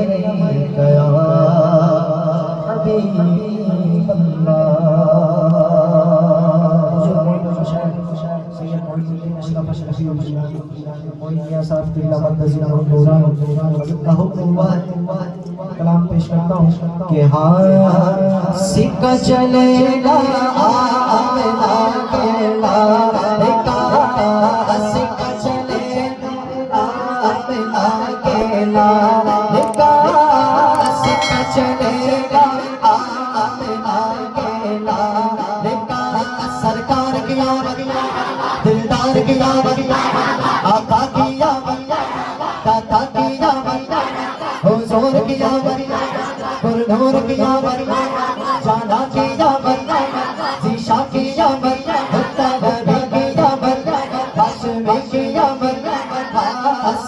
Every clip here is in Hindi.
या हबीब कलाम पेश करता हूँ कि हाँ सिक्का चलेगा आमना केला सिक्का चलेगा आमना केला सिक्का चलेगा आमना केला सरकार किया दिलदार किया आका किया दाता किया हुजूर किया गुरनूर किया जाना किया जीशा किया मुत्तबी किया हाशमी किया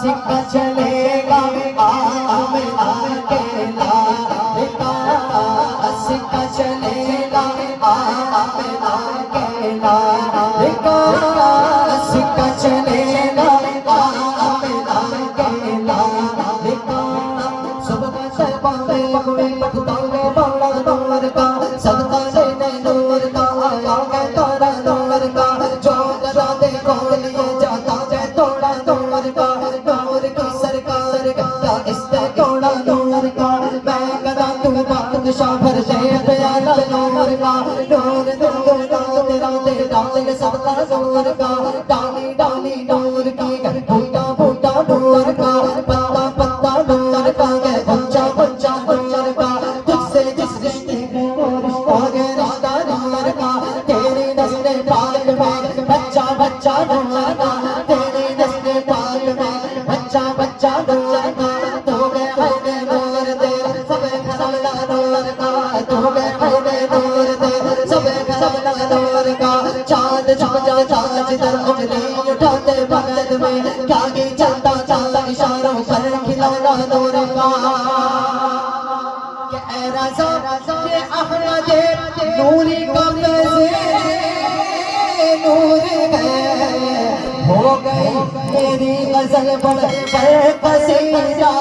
सिक्का चलेगा आमना केला सिक्का चलेगा आमना केला सिक्का चलेगा आमना केला सबका शैबाने मगवे मगतावे बाला नूर का सदका लेने नूर का आया है तारा नूर का जो करा दे लिए जाता है तोड़ा नूर का नूर की सरकार का इससे तोड़ा नूर का मैं कदा तू बादशाह भर दे दयाला नूर का नूर नूर तेरा दे डाल सबका नूर का डाली डाली नूर की बूटा बूटा नूर का पत्ता पत्ता नूर का बच्चा बच्चा नूर का तुझसे जिस रिश्ते में रिश्ता है रिश्ता नूर का तेरी नस्ल पाक में बच्चा बच्चा नूर का तेरी नस्ल पाक में बच्चा बच्चा नूर का तू गए नूर दे सब सबला नूर का तू गए नूर दे सब सबला नूर का चांद छुपा चांद जिधर उंगली उठाते बगल में क्या ही चलता चलता इशारों पर खिलौना नूर का के ए रज़ा के अहमद नूरी का नूर हो गई मेरी गजल पर कसीदा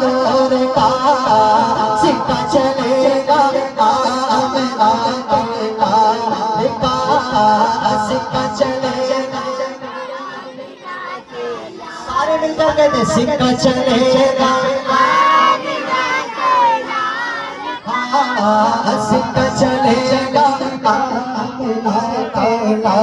नूर का सिक्का चलेगा आमना केला सिक्का चलेगा सारे मिलकर कहते सिक्का चलेगा सिक्का चलेगा आमना केला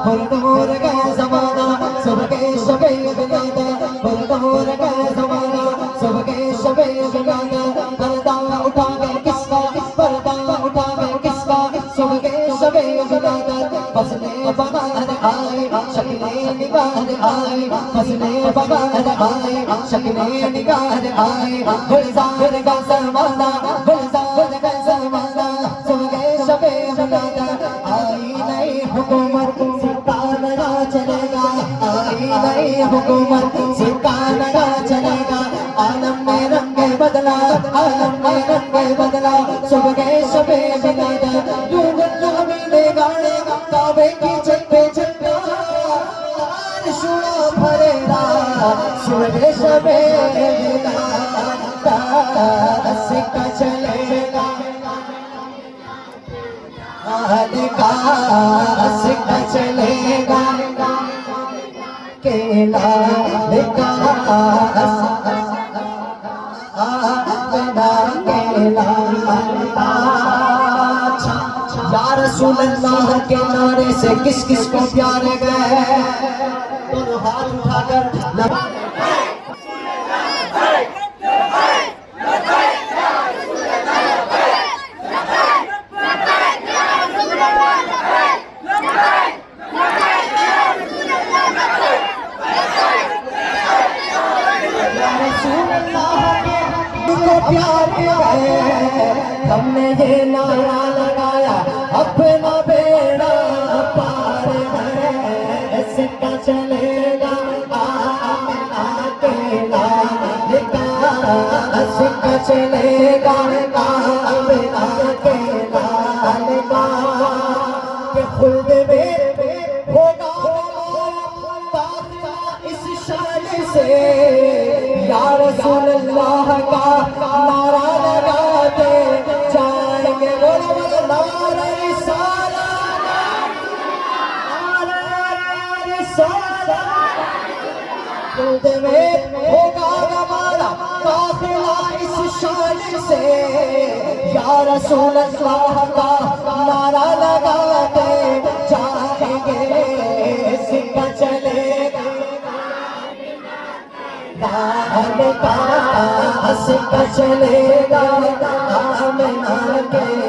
नूर का ज़माना सबके शबे बिलादा नूर का ज़माना सबके शबे बिलादा पर्दा उठा के किसका पर्दा उठा के किसका सबके शबे बिलादा फसले बगार आए शक्ले निगार आए फसले बगार आए शक्ले निगार आए गुलजार का ज़माना गुलजार का ज़माना सबके शबे बिलादा आई नई हुकूमत चलेगा आई नई हुकूमत सिखाना चलेगा आलम में रंग बदला आलम में रंग बदला सुबह शबे बिलादा दूल्हा मिले गाने काबे की छत पे छत्ता शुरा भरेगा सुबह शबे बिलादा सिक्का चलेगा का सिक्का चलेगा केला केला या रसूल अल्लाह के नारे से किस किस को प्यारे गए दोनों हाथ उठाकर प्यार हमने ये नारा लगाया अपना बेड़ा पार है सिक्का चलेगा आमना केला सिक्का चलेगा आमना केला के खुद में होगा इस शान से या रसूल अल्लाह दूध में होगा हमारा काफिला इस शान से, या रसूल अल्लाह का नारा लगाते जाएंगे, सिक्का चलेगा लाल का, सिक्का चलेगा आमिना के